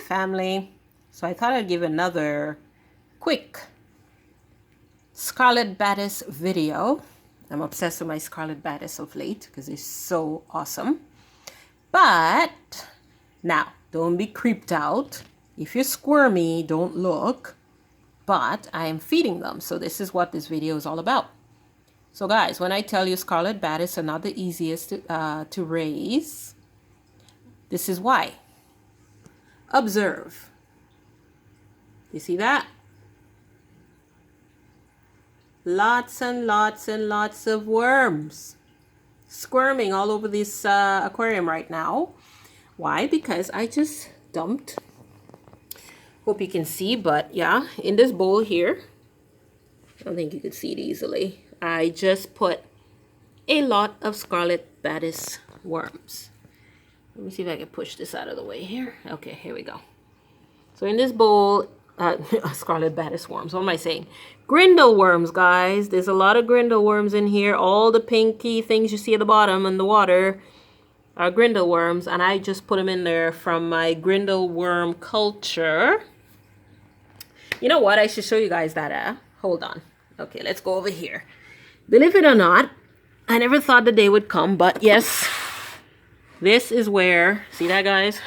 family. So I thought I'd give another quick Scarlet Badis video. I'm obsessed with my Scarlet Badis of late because it's so awesome. But now, don't be creeped out. If you're squirmy, don't look. But I am feeding them, so this is what this video is all about. So guys, when I tell you Scarlet Badis are not the easiest to raise, this is why. Observe. You see that? Lots and lots and lots of worms squirming all over this aquarium right now. Why? Because I just dumped, hope you can see, but yeah, in this bowl here, I don't think you could see it easily, I just put a lot of Scarlet Badis worms. Let me see if I can push this out of the way here. Okay, here we go. So in this bowl, Scarlet Badis worms, what am I saying? Grindal worms, guys. There's a lot of Grindal worms in here. All the pinky things you see at the bottom in the water are Grindal worms, and I just put them in there from my Grindal worm culture. You know what? I should show you guys that. Hold on. Okay, let's go over here. Believe it or not, I never thought the day would come, but yes, this is where, see that, guys?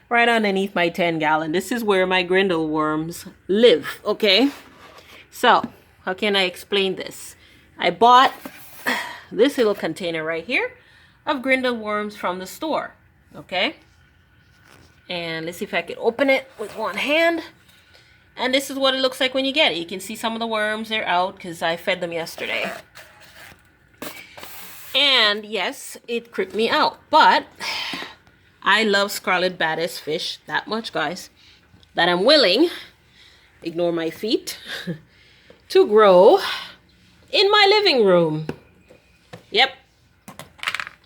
Right underneath my 10-gallon. This is where my Grindal worms live, okay? So, how can I explain this? I bought this little container right here of Grindal worms from the store, okay? And let's see if I can open it with one hand. And this is what it looks like when you get it. You can see some of the worms, they're out because I fed them yesterday. And yes, it creeped me out, but I love Scarlet Badis fish that much, guys, that I'm willing, ignore my feet, to grow in my living room. Yep,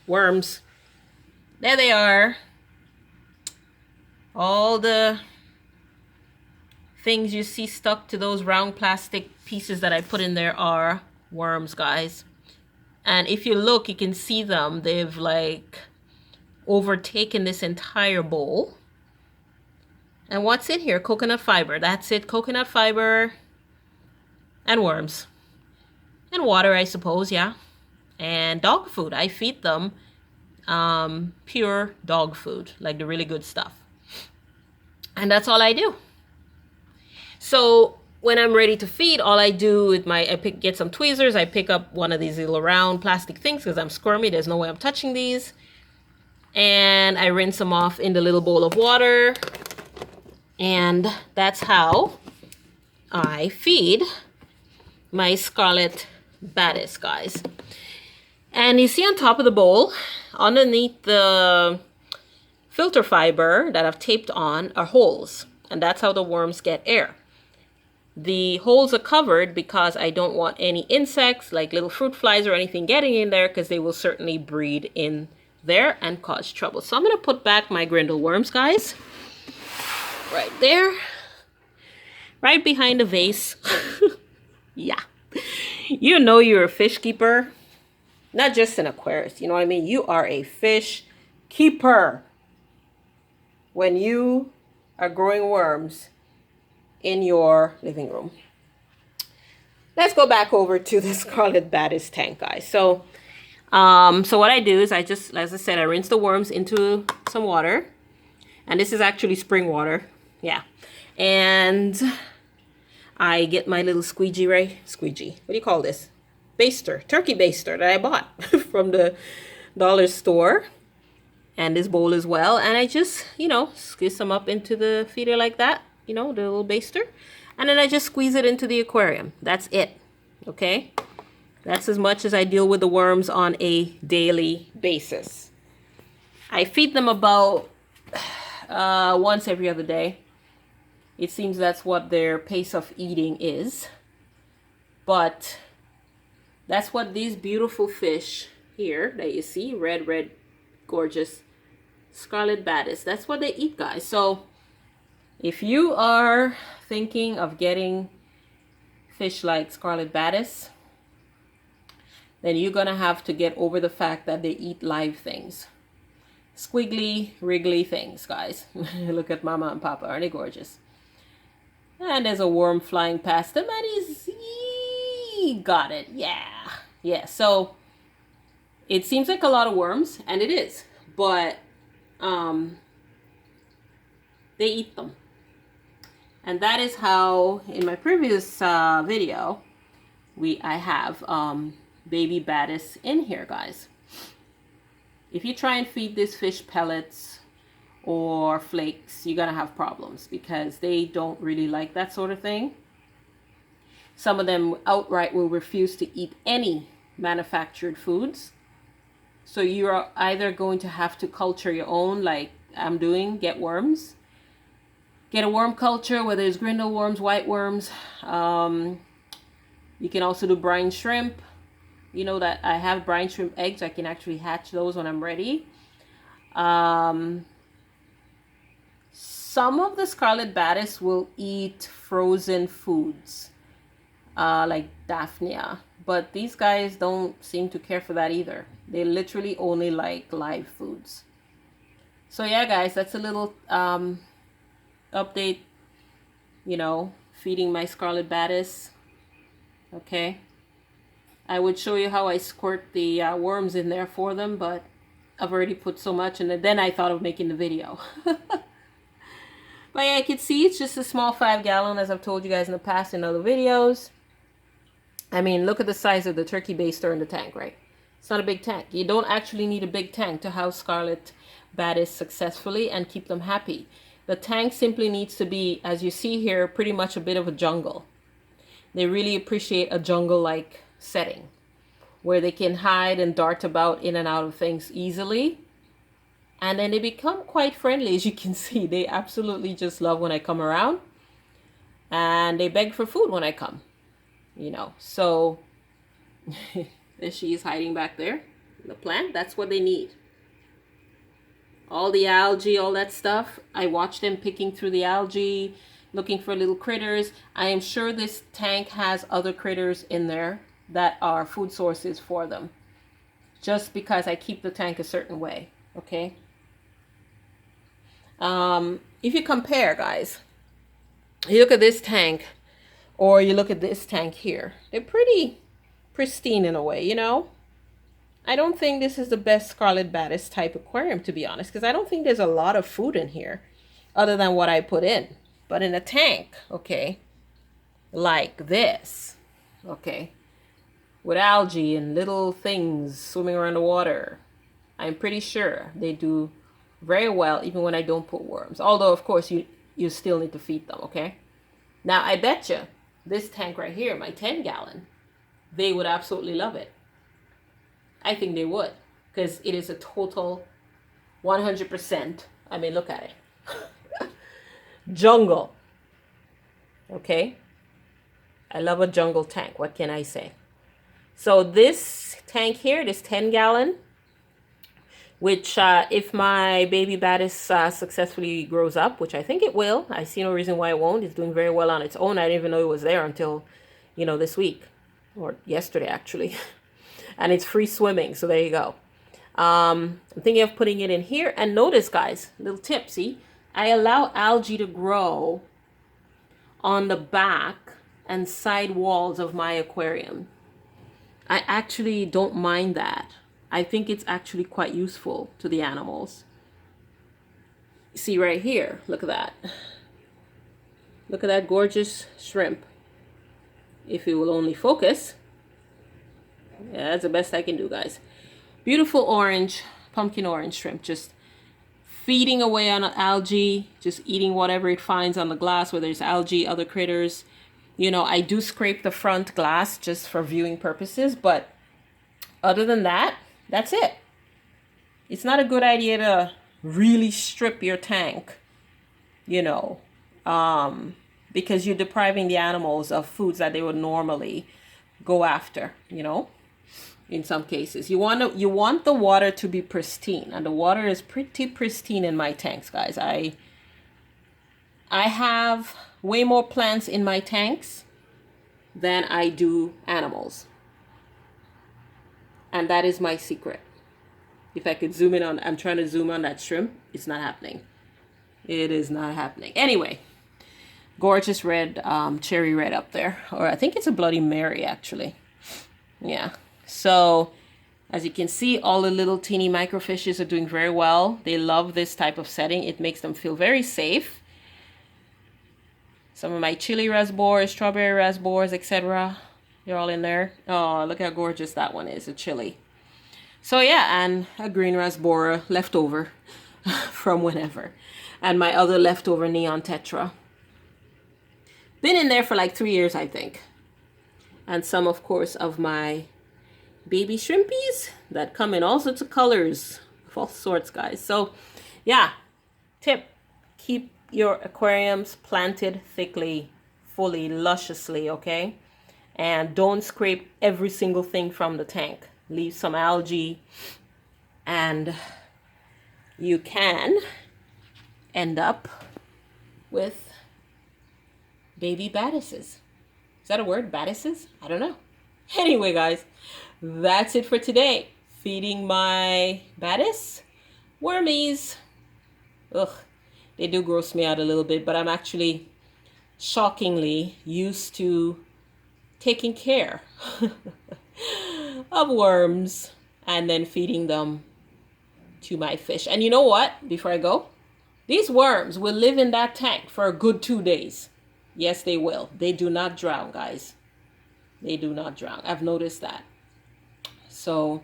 worms. There they are. All the things you see stuck to those round plastic pieces that I put in there are worms, guys. And if you look, you can see them. They've like overtaken this entire bowl. And what's in here? Coconut fiber. That's it. Coconut fiber and worms and water, I suppose. Yeah. And dog food. I feed them pure dog food, like the really good stuff. And that's all I do. So when I'm ready to feed, all I do with get some tweezers. I pick up one of these little round plastic things because I'm squirmy. There's no way I'm touching these. And I rinse them off in the little bowl of water. And that's how I feed my Scarlet Badis, guys. And you see on top of the bowl, underneath the filter fiber that I've taped on, are holes. And that's how the worms get air. The holes are covered because I don't want any insects like little fruit flies or anything getting in there, because they will certainly breed in there and cause trouble. So I'm going to put back my Grindal worms, guys, right there, right behind the vase. Yeah, you know you're a fish keeper, not just an Aquarius, you know what I mean? You are a fish keeper when you are growing worms in your living room. Let's go back over to the Scarlet Badis tank, guys. So what I do is I just, as I said, I rinse the worms into some water. And this is actually spring water. Yeah. And I get my little squeegee, what do you call this? Baster, turkey baster that I bought from the dollar store. And this bowl as well. And I just, you know, squeeze them up into the feeder like that. You know, the little baster. And then I just squeeze it into the aquarium. That's it. Okay? That's as much as I deal with the worms on a daily basis. I feed them about once every other day. It seems that's what their pace of eating is. But that's what these beautiful fish here that you see, red, gorgeous Scarlet Badis, that's what they eat, guys. So if you are thinking of getting fish like Scarlet Badis, then you're going to have to get over the fact that they eat live things. squiggly, wriggly things, guys. Look at Mama and Papa. Aren't they gorgeous? And there's a worm flying past them, and he got it. Yeah. Yeah, so it seems like a lot of worms, and it is. But they eat them. And that is how, in my previous video, I have baby Badis in here, guys. If you try and feed this fish pellets or flakes, you're gonna have problems because they don't really like that sort of thing. Some of them outright will refuse to eat any manufactured foods. So you're either going to have to culture your own, like I'm doing, get worms. Get a worm culture, whether it's Grindal worms, white worms. You can also do brine shrimp. You know that I have brine shrimp eggs. I can actually hatch those when I'm ready. Some of the Scarlet Badis will eat frozen foods, like Daphnia. But these guys don't seem to care for that either. They literally only like live foods. So yeah, guys, that's a little update, you know, feeding my Scarlet Badis. Okay. I would show you how I squirt the worms in there for them, but I've already put so much, and then I thought of making the video. But yeah, you can see it's just a small 5-gallon, as I've told you guys in the past in other videos. I mean, look at the size of the turkey baster in the tank, right? It's not a big tank. You don't actually need a big tank to house Scarlet Badis successfully and keep them happy. The tank simply needs to be, as you see here, pretty much a bit of a jungle. They really appreciate a jungle-like setting where they can hide and dart about in and out of things easily. And then they become quite friendly, as you can see. They absolutely just love when I come around. And they beg for food when I come, you know. So there she is hiding back there in the plant. That's what they need. All the algae, all that stuff. I watch them picking through the algae, looking for little critters. I am sure this tank has other critters in there that are food sources for them. Just because I keep the tank a certain way, okay? If you compare, guys, you look at this tank or you look at this tank here, they're pretty pristine in a way, you know? I don't think this is the best Scarlet Badis type aquarium, to be honest, because I don't think there's a lot of food in here other than what I put in. But in a tank, okay, like this, okay, with algae and little things swimming around the water, I'm pretty sure they do very well even when I don't put worms. Although, of course, you still need to feed them, okay? Now, I bet you this tank right here, my 10-gallon, they would absolutely love it. I think they would, because it is a total 100%, I mean, look at it, jungle, okay? I love a jungle tank, what can I say? So this tank here, this 10-gallon, which if my baby Badis successfully grows up, which I think it will, I see no reason why it won't. It's doing very well on its own. I didn't even know it was there until, you know, this week, or yesterday actually. And it's free swimming, so there you go. I'm thinking of putting it in here. And notice, guys, little tip, see? I allow algae to grow on the back and side walls of my aquarium. I actually don't mind that. I think it's actually quite useful to the animals. See right here, look at that. Look at that gorgeous shrimp. If it will only focus. Yeah, that's the best I can do, guys. Beautiful orange, pumpkin orange shrimp, just feeding away on algae, just eating whatever it finds on the glass, whether it's algae, other critters. You know, I do scrape the front glass just for viewing purposes, but other than that, that's it. It's not a good idea to really strip your tank, you know, because you're depriving the animals of foods that they would normally go after, you know. In some cases, you want the water to be pristine, and the water is pretty pristine in my tanks, guys. I have way more plants in my tanks than I do animals, and that is my secret. If I could zoom in on, I'm trying to zoom on that shrimp. It's not happening. It is not happening. Anyway, gorgeous red, cherry red up there. Or I think it's a Bloody Mary, actually. Yeah. So, as you can see, all the little teeny microfishes are doing very well. They love this type of setting. It makes them feel very safe. Some of my chili rasbors, strawberry rasbors, etc. They're all in there. Oh, look how gorgeous that one is, a chili. So yeah, and a green rasbora leftover from whenever. And my other leftover neon tetra. Been in there for like 3 years, I think. And some, of course, of my baby shrimpies that come in all sorts of colors, of all sorts, guys. So yeah, tip, keep your aquariums planted thickly, fully, lusciously, okay? And don't scrape every single thing from the tank. Leave some algae, and you can end up with baby badises. Is that a word? Badises? I don't know. Anyway, guys, that's it for today. Feeding my badis wormies. Ugh, they do gross me out a little bit, but I'm actually shockingly used to taking care of worms and then feeding them to my fish. And you know what? Before I go, these worms will live in that tank for a good 2 days. Yes, they will. They do not drown, guys. They do not drown. I've noticed that. So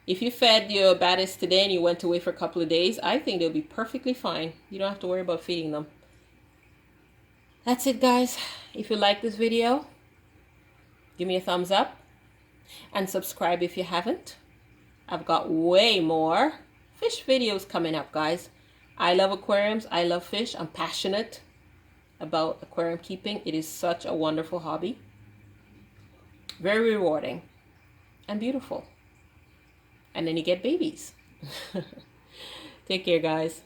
if you fed your badis today and you went away for a couple of days, I think they'll be perfectly fine. You don't have to worry about feeding them. That's it, guys. If you like this video, give me a thumbs up and subscribe if you haven't. I've got way more fish videos coming up, guys. I love aquariums. I love fish. I'm passionate about aquarium keeping. It is such a wonderful hobby. Very rewarding and beautiful. And then you get babies. Take care, guys.